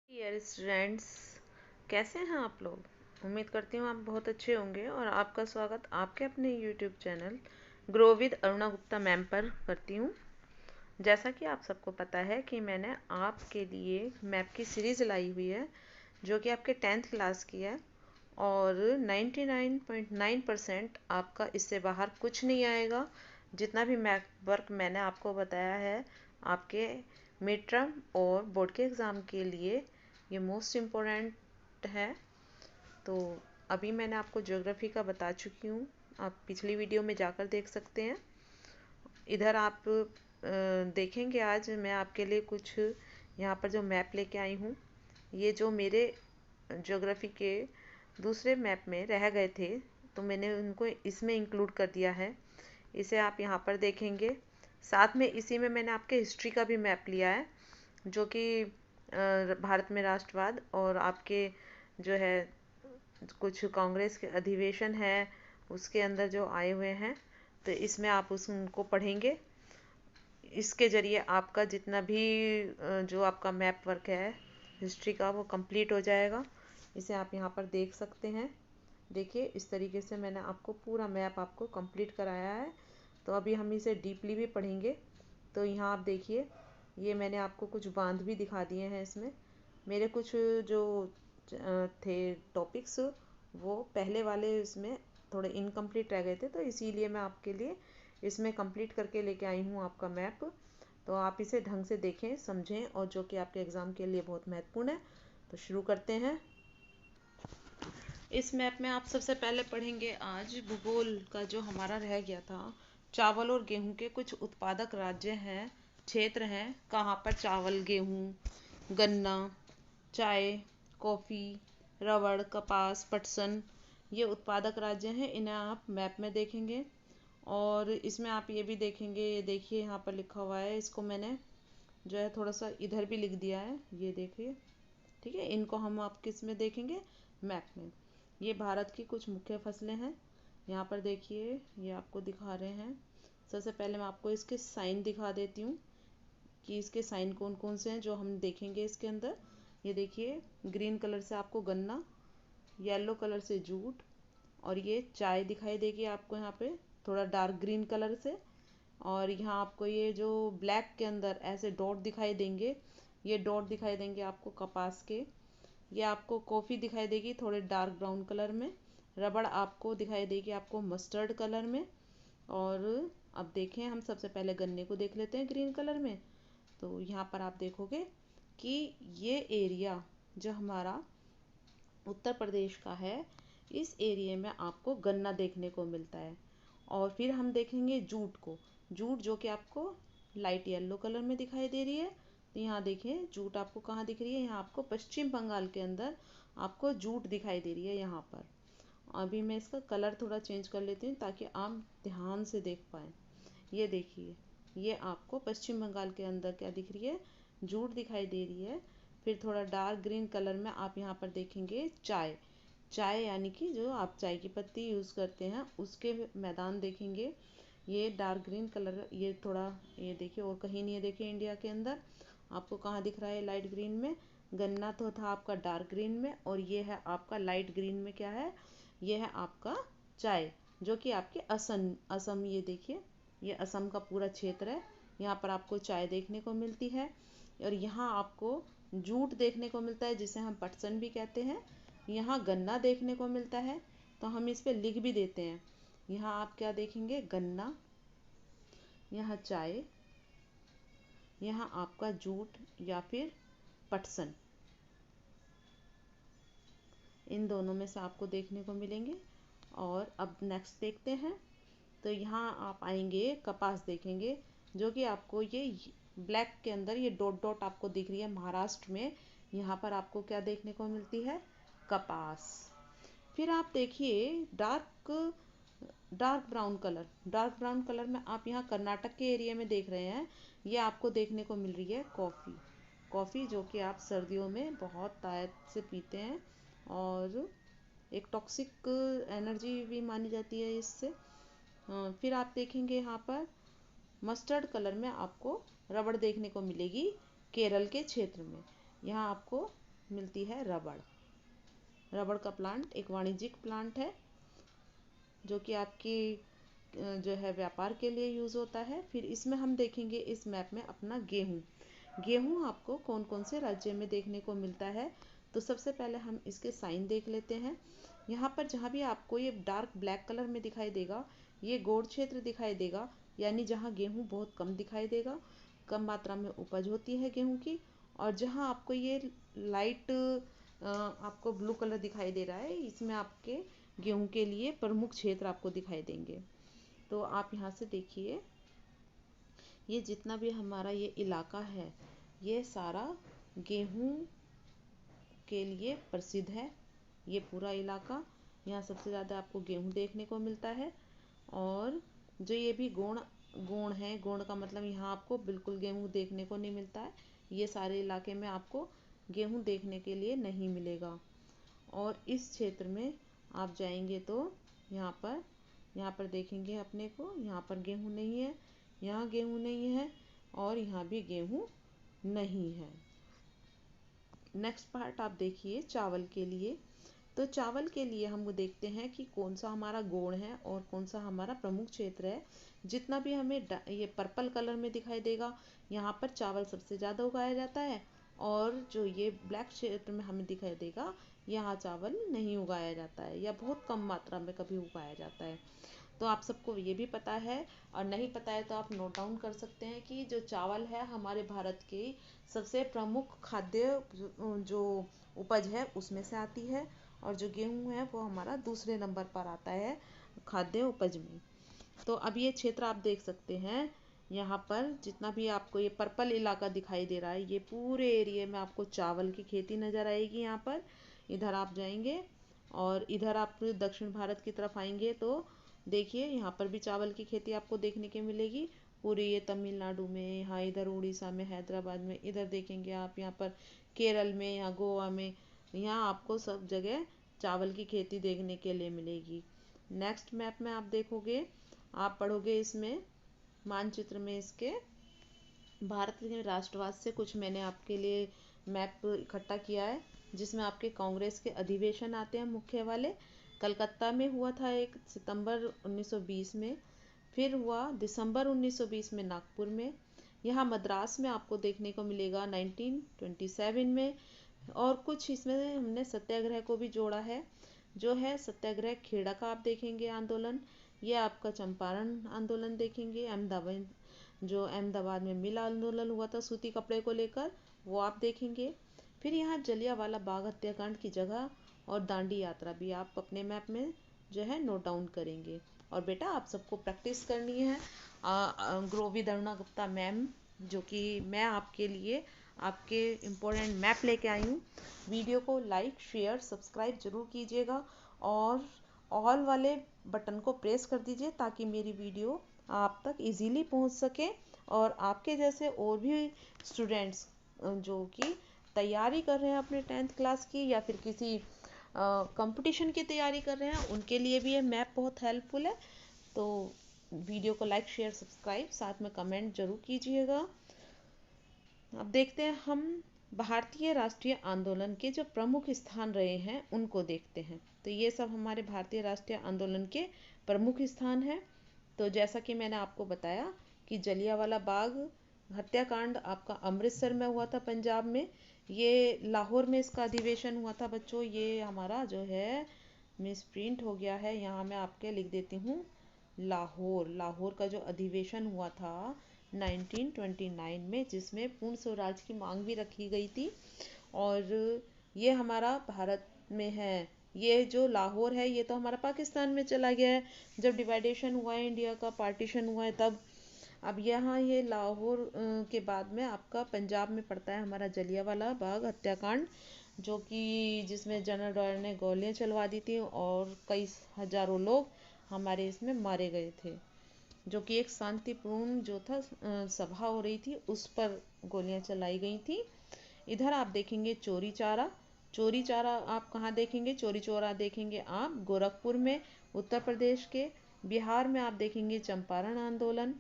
Dear students, कैसे हैं आप लोग। उम्मीद करती हूँ आप बहुत अच्छे होंगे और आपका स्वागत आपके अपने YouTube channel grow with Aruna Gupta ma'am पर करती हूँ। जैसा कि आप सबको पता है कि मैंने आपके लिए मैप की सीरीज़ लाई हुई है जो कि आपके 10th क्लास की है और 99.9% आपका इससे बाहर कुछ नहीं आएगा। जितना भी मैप वर्क मैंने आपको बताया है आपके मिड टर्म और बोर्ड के एग्ज़ाम के लिए ये मोस्ट इम्पोर्टेंट है। तो अभी मैंने आपको ज्योग्राफी का बता चुकी हूँ, आप पिछली वीडियो में जाकर देख सकते हैं। इधर आप देखेंगे आज मैं आपके लिए कुछ यहाँ पर जो मैप लेके आई हूँ, ये जो मेरे ज्योग्राफी के दूसरे मैप में रह गए थे तो मैंने उनको इसमें इंक्लूड कर दिया है। इसे आप यहाँ पर देखेंगे। साथ में इसी में मैंने आपके हिस्ट्री का भी मैप लिया है जो कि भारत में राष्ट्रवाद और आपके जो है कुछ कांग्रेस के अधिवेशन है उसके अंदर जो आए हुए हैं, तो इसमें आप उनको पढ़ेंगे। इसके ज़रिए आपका जितना भी जो आपका मैप वर्क है हिस्ट्री का वो कंप्लीट हो जाएगा। इसे आप यहाँ पर देख सकते हैं। देखिए इस तरीके से मैंने आपको पूरा मैप आपको कंप्लीट कराया है। तो अभी हम इसे डीपली भी पढ़ेंगे। तो यहाँ आप देखिए, ये मैंने आपको कुछ बांध भी दिखा दिए हैं। इसमें मेरे कुछ जो थे टॉपिक्स वो पहले वाले इसमें थोड़े इनकम्प्लीट रह गए थे, तो इसीलिए मैं आपके लिए इसमें कंप्लीट करके लेके आई हूँ आपका मैप। तो आप इसे ढंग से देखें, समझें और जो कि आपके एग्ज़ाम के लिए बहुत महत्वपूर्ण है। तो शुरू करते हैं। इस मैप में आप सबसे पहले पढ़ेंगे आज भूगोल का जो हमारा रह गया था। चावल और गेहूं के कुछ उत्पादक राज्य हैं, क्षेत्र हैं, कहाँ पर चावल, गेहूं, गन्ना, चाय, कॉफ़ी, रबड़, कपास, पटसन, ये उत्पादक राज्य हैं। इन्हें आप मैप में देखेंगे। और इसमें आप ये भी देखेंगे, ये देखिए यहाँ पर लिखा हुआ है, इसको मैंने जो है थोड़ा सा इधर भी लिख दिया है, ये देखिए। ठीक है, इनको हम आप किस में देखेंगे, मैप में। ये भारत की कुछ मुख्य फसलें हैं। यहाँ पर देखिए ये आपको दिखा रहे हैं। सबसे पहले मैं आपको इसके साइन दिखा देती हूँ कि इसके साइन कौन कौन से हैं जो हम देखेंगे इसके अंदर। ये देखिए ग्रीन कलर से आपको गन्ना, येलो कलर से जूट, और ये चाय दिखाई देगी आपको यहाँ पे थोड़ा डार्क ग्रीन कलर से। और यहाँ आपको ये जो ब्लैक के अंदर ऐसे डॉट दिखाई देंगे, ये डॉट दिखाई देंगे आपको कपास के। ये आपको कॉफ़ी दिखाई देगी थोड़े डार्क ब्राउन कलर में। रबड़ आपको दिखाई देगी आपको मस्टर्ड कलर में। और अब देखें, हम सबसे पहले गन्ने को देख लेते हैं ग्रीन कलर में। तो यहाँ पर आप देखोगे कि ये एरिया जो हमारा उत्तर प्रदेश का है, इस एरिया में आपको गन्ना देखने को मिलता है। और फिर हम देखेंगे जूट को। जूट जो कि आपको लाइट येलो कलर में दिखाई दे रही है। तो यहाँ देखें जूट आपको कहाँ दिख रही है, यहाँ आपको पश्चिम बंगाल के अंदर आपको जूट दिखाई दे रही है यहाँ पर। अभी मैं इसका कलर थोड़ा चेंज कर लेती हूँ ताकि आप ध्यान से देख पाएँ। ये देखिए, ये आपको पश्चिम बंगाल के अंदर क्या दिख रही है, जूट दिखाई दे रही है। फिर थोड़ा डार्क ग्रीन कलर में आप यहाँ पर देखेंगे चाय। चाय यानी कि जो आप चाय की पत्ती यूज़ करते हैं उसके मैदान देखेंगे। ये डार्क ग्रीन कलर, ये थोड़ा ये देखिए और कहीं नहीं है। देखिए इंडिया के अंदर आपको कहाँ दिख रहा है, लाइट ग्रीन में। गन्ना तो था आपका डार्क ग्रीन में, और ये है आपका लाइट ग्रीन में क्या है, ये है आपका चाय जो कि आपके असम असम, ये देखिए ये असम का पूरा क्षेत्र है। यहाँ पर आपको चाय देखने को मिलती है। और यहाँ आपको जूट देखने को मिलता है जिसे हम पटसन भी कहते हैं। यहाँ गन्ना देखने को मिलता है, तो हम इस पे लिख भी देते हैं। यहाँ आप क्या देखेंगे, गन्ना, यहाँ चाय, यहाँ आपका जूट या फिर पटसन, इन दोनों में से आपको देखने को मिलेंगे। और अब नेक्स्ट देखते हैं। तो यहाँ आप आएंगे, कपास देखेंगे जो कि आपको ये ब्लैक के अंदर ये डॉट डॉट आपको दिख रही है महाराष्ट्र में। यहाँ पर आपको क्या देखने को मिलती है, कपास। फिर आप देखिए dark dark brown colour, dark brown colour में आप यहाँ कर्नाटक के एरिया में देख रहे हैं। ये आपको देखने को मिल रही है कॉफ़ी। कॉफ़ी जो कि आप सर्दियों में बहुत तायत से पीते हैं और एक टॉक्सिक एनर्जी भी मानी जाती है इससे। फिर आप देखेंगे यहाँ पर मस्टर्ड कलर में आपको रबड़ देखने को मिलेगी केरल के क्षेत्र में। यहाँ आपको मिलती है रबड़। रबड़ का प्लांट एक वाणिज्यिक प्लांट है जो कि आपकी जो है व्यापार के लिए यूज़ होता है। फिर इसमें हम देखेंगे इस मैप में अपना गेहूँ। गेहूँ आपको कौन कौन से राज्य में देखने को मिलता है, तो सबसे पहले हम इसके साइन देख लेते हैं। यहाँ पर जहाँ भी आपको ये डार्क ब्लैक कलर में दिखाई देगा, ये गोड क्षेत्र दिखाई देगा, यानी जहाँ गेहूँ बहुत कम दिखाई देगा, कम मात्रा में उपज होती है गेहूँ की। और जहाँ आपको ये लाइट आपको ब्लू कलर दिखाई दे रहा है, इसमें आपके गेहूं के लिए प्रमुख क्षेत्र आपको दिखाई देंगे। तो आप यहाँ से देखिए, ये जितना भी हमारा ये इलाका है, ये सारा गेहूं के लिए प्रसिद्ध है। ये पूरा इलाका, यहाँ सबसे ज़्यादा आपको गेहूं देखने को मिलता है। और जो ये भी गोंड गोंड है, गोंड का मतलब यहाँ आपको बिल्कुल गेहूं देखने को नहीं मिलता है। ये सारे इलाके में आपको गेहूं देखने के लिए नहीं मिलेगा। और इस क्षेत्र में आप जाएंगे तो यहाँ पर देखेंगे अपने को, यहाँ पर गेहूं नहीं है, यहाँ गेहूं नहीं है, और यहाँ भी गेहूं नहीं है। नेक्स्ट पार्ट आप देखिए चावल के लिए। तो चावल के लिए हम देखते हैं कि कौन सा हमारा गोण है और कौन सा हमारा प्रमुख क्षेत्र है। जितना भी हमें ये पर्पल कलर में दिखाई देगा, यहाँ पर चावल सबसे ज़्यादा उगाया जाता है। और जो ये ब्लैक क्षेत्र में हमें दिखाई देगा, यहाँ चावल नहीं उगाया जाता है, या बहुत कम मात्रा में कभी उगाया जाता है। तो आप सबको ये भी पता है, और नहीं पता है तो आप नोट डाउन कर सकते हैं कि जो चावल है हमारे भारत की सबसे प्रमुख खाद्य जो उपज है उसमें से आती है। और जो गेहूं है वो हमारा दूसरे नंबर पर आता है खाद्य उपज में। तो अब ये क्षेत्र आप देख सकते हैं, यहाँ पर जितना भी आपको ये पर्पल इलाका दिखाई दे रहा है, ये पूरे एरिया में आपको चावल की खेती नज़र आएगी। यहाँ पर इधर आप जाएंगे और इधर आप दक्षिण भारत की तरफ आएंगे तो देखिए यहाँ पर भी चावल की खेती आपको देखने के मिलेगी। पूरे ये तमिलनाडु में, यहाँ इधर उड़ीसा में, हैदराबाद में, इधर देखेंगे आप यहाँ पर केरल में, यहाँ गोवा में, यहाँ आपको सब जगह चावल की खेती देखने के लिए मिलेगी। नेक्स्ट मैप में आप देखोगे, आप पढ़ोगे इसमें मानचित्र में इसके भारत के राष्ट्रवाद से कुछ मैंने आपके लिए मैप इकट्ठा किया है, जिसमें आपके कांग्रेस के अधिवेशन आते हैं मुख्य वाले। कलकत्ता में हुआ था एक सितंबर 1920 में, फिर हुआ दिसंबर 1920 में नागपुर में। यहाँ मद्रास में आपको देखने को मिलेगा 1927 में। और कुछ इसमें हमने सत्याग्रह को भी जोड़ा है, जो है सत्याग्रह खेड़ा का आप देखेंगे आंदोलन। ये आपका चंपारण आंदोलन देखेंगे, अहमदाबाद जो अहमदाबाद में मिल आंदोलन हुआ था सूती कपड़े को लेकर, वो आप देखेंगे। फिर यहाँ जलियांवाला बाग हत्याकांड की जगह और दांडी यात्रा भी आप अपने मैप में जो है नोट डाउन करेंगे। और बेटा आप सबको प्रैक्टिस करनी है grow with Aruna Gupta ma'am, जो कि मैं आपके लिए आपके इम्पोर्टेंट मैप लेके आई हूँ। वीडियो को लाइक शेयर सब्सक्राइब जरूर कीजिएगा, और ऑल वाले बटन को प्रेस कर दीजिए ताकि मेरी वीडियो आप तक इजीली पहुंच सके। और आपके जैसे और भी स्टूडेंट्स जो कि तैयारी कर रहे हैं अपने 10th क्लास की, या फिर किसी कंपटीशन की तैयारी कर रहे हैं, उनके लिए भी ये मैप बहुत हेल्पफुल है। तो वीडियो को लाइक शेयर सब्सक्राइब साथ में कमेंट जरूर कीजिएगा। अब देखते हैं हम भारतीय राष्ट्रीय आंदोलन के जो प्रमुख स्थान रहे हैं उनको देखते हैं। तो ये सब हमारे भारतीय राष्ट्रीय आंदोलन के प्रमुख स्थान हैं। तो जैसा कि मैंने आपको बताया कि जलियांवाला बाग हत्याकांड आपका अमृतसर में हुआ था पंजाब में। ये लाहौर में इसका अधिवेशन हुआ था बच्चों। ये हमारा जो है मिस प्रिंट हो गया है, यहाँ मैं आपके लिख देती हूँ लाहौर का जो अधिवेशन हुआ था 1929 में, जिसमें पूर्ण स्वराज की मांग भी रखी गई थी। और ये हमारा भारत में है। ये जो लाहौर है ये तो हमारा पाकिस्तान में चला गया है, जब डिवाइडेशन हुआ है, इंडिया का पार्टीशन हुआ है तब। अब यहाँ ये लाहौर के बाद में आपका पंजाब में पड़ता है हमारा जलियांवाला बाग हत्याकांड, जो कि जिसमें जनरल डायर ने गोलियां चलवा दी थी और कई हजारों लोग हमारे इसमें मारे गए थे। जो कि एक शांतिपूर्ण जो था सभा हो रही थी, उस पर गोलियां चलाई गई थी। इधर आप देखेंगे चोरी चारा आप कहाँ देखेंगे, चोरी चौरा देखेंगे आप गोरखपुर में उत्तर प्रदेश के। बिहार में आप देखेंगे चंपारण आंदोलन।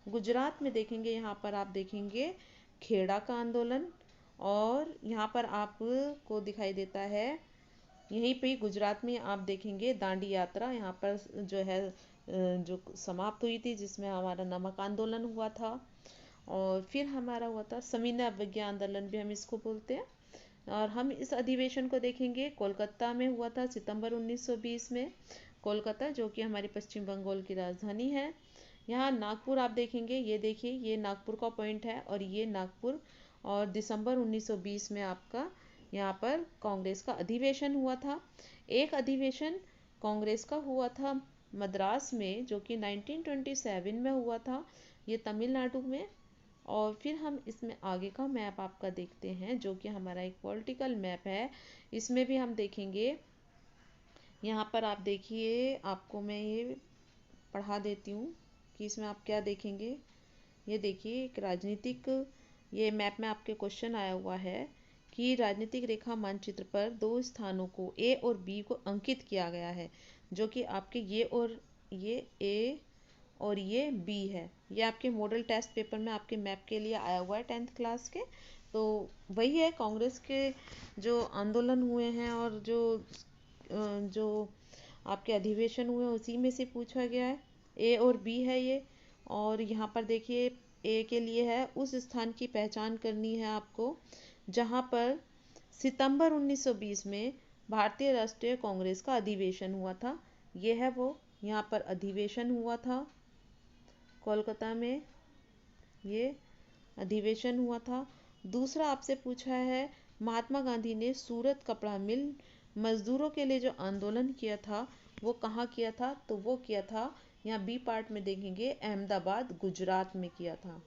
गुजरात में देखेंगे, यहाँ पर आप देखेंगे खेड़ा का आंदोलन। और यहाँ पर आपको दिखाई देता है, यहीं पे गुजरात में आप देखेंगे दांडी यात्रा यहाँ पर जो है जो समाप्त हुई थी, जिसमें हमारा नमक आंदोलन हुआ था। और फिर हमारा हुआ था सविनय अवज्ञा आंदोलन भी हम इसको बोलते हैं। और हम इस अधिवेशन को देखेंगे कोलकाता में हुआ था सितंबर 1920 में। कोलकाता जो कि हमारी पश्चिम बंगाल की राजधानी है। यहाँ नागपुर आप देखेंगे, ये देखिए ये नागपुर का पॉइंट है और ये नागपुर। और दिसंबर 1920 में आपका यहाँ पर कांग्रेस का अधिवेशन हुआ था। एक अधिवेशन कांग्रेस का हुआ था मद्रास में, जो कि 1927 में हुआ था, ये तमिलनाडु में। और फिर हम इसमें आगे का मैप आपका देखते हैं, जो कि हमारा एक पॉलिटिकल मैप है। इसमें भी हम देखेंगे, यहाँ पर आप देखिए, आपको मैं ये पढ़ा देती हूँ कि इसमें आप क्या देखेंगे। ये देखिए एक राजनीतिक, ये मैप में आपके क्वेश्चन आया हुआ है कि राजनीतिक रेखा मानचित्र पर दो स्थानों को ए और बी को अंकित किया गया है, जो कि आपके ये ए और ये बी है। ये आपके मॉडल टेस्ट पेपर में आपके मैप के लिए आया हुआ है 10th क्लास के। तो वही है, कांग्रेस के जो आंदोलन हुए हैं और जो आपके अधिवेशन हुए हैं उसी में से पूछा गया है। ए और बी है ये। और यहाँ पर देखिए ए के लिए है, उस स्थान की पहचान करनी है आपको जहाँ पर सितंबर 1920 में भारतीय राष्ट्रीय कांग्रेस का अधिवेशन हुआ था। ये है वो, यहाँ पर अधिवेशन हुआ था कोलकाता में, ये अधिवेशन हुआ था। दूसरा आपसे पूछा है, महात्मा गांधी ने सूरत कपड़ा मिल मजदूरों के लिए जो आंदोलन किया था वो कहाँ किया था, तो वो किया था, यहाँ बी पार्ट में देखेंगे, अहमदाबाद गुजरात में किया था।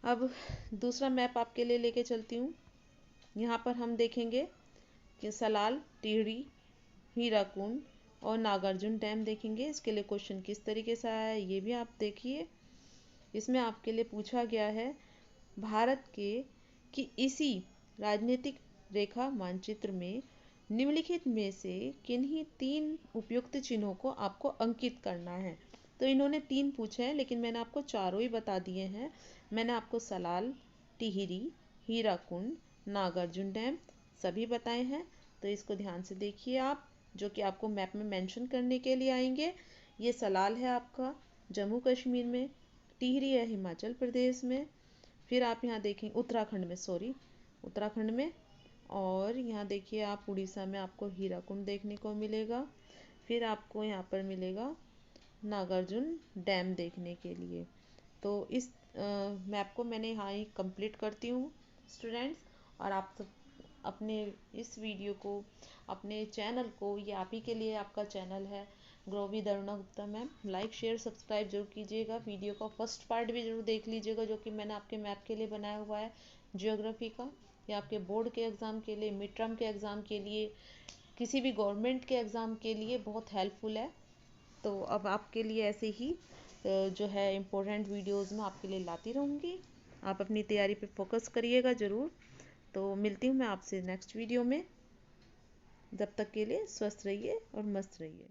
अब दूसरा मैप आपके लिए लेके चलती हूँ। यहाँ पर हम देखेंगे कि सलाल, टिहरी, हीराकुंड और नागार्जुन डैम देखेंगे। इसके लिए क्वेश्चन किस तरीके से आया है ये भी आप देखिए। इसमें आपके लिए पूछा गया है, भारत के कि इसी राजनीतिक रेखा मानचित्र में निम्नलिखित में से किन्हीं 3 उपयुक्त चिन्हों को आपको अंकित करना है। तो इन्होंने 3 पूछे हैं, लेकिन मैंने आपको चारों ही बता दिए हैं। मैंने आपको सलाल, टिहरी, हीराकुंड, नागार्जुन डैम सभी बताए हैं। तो इसको ध्यान से देखिए आप, जो कि आपको मैप में मेंशन करने के लिए आएंगे। ये सलाल है आपका जम्मू कश्मीर में, टिहरी है हिमाचल प्रदेश में, फिर आप यहाँ देखें उत्तराखंड में, उत्तराखंड में। और यहाँ देखिए आप उड़ीसा में आपको हीराकुंड देखने को मिलेगा। फिर आपको यहाँ पर मिलेगा नागार्जुन डैम देखने के लिए। तो इस मैप को मैंने यहाँ ही कंप्लीट करती हूँ स्टूडेंट्स। और आप सब अपने इस वीडियो को, अपने चैनल को, ये आप ही के लिए आपका चैनल है grow with Aruna Gupta ma'am, like share subscribe जरूर कीजिएगा। वीडियो का फर्स्ट पार्ट भी जरूर देख लीजिएगा, जो कि मैंने आपके मैप के लिए बनाया हुआ है जियोग्राफी का। या आपके बोर्ड के एग्ज़ाम के लिए, मिड टर्म के एग्ज़ाम के लिए, किसी भी गवर्नमेंट के एग्ज़ाम के लिए बहुत हेल्पफुल है। तो अब आपके लिए ऐसे ही जो है इम्पोर्टेंट वीडियोस में आपके लिए लाती रहूँगी। आप अपनी तैयारी पे फोकस करिएगा ज़रूर। तो मिलती हूँ मैं आपसे नेक्स्ट वीडियो में। जब तक के लिए स्वस्थ रहिए और मस्त रहिए।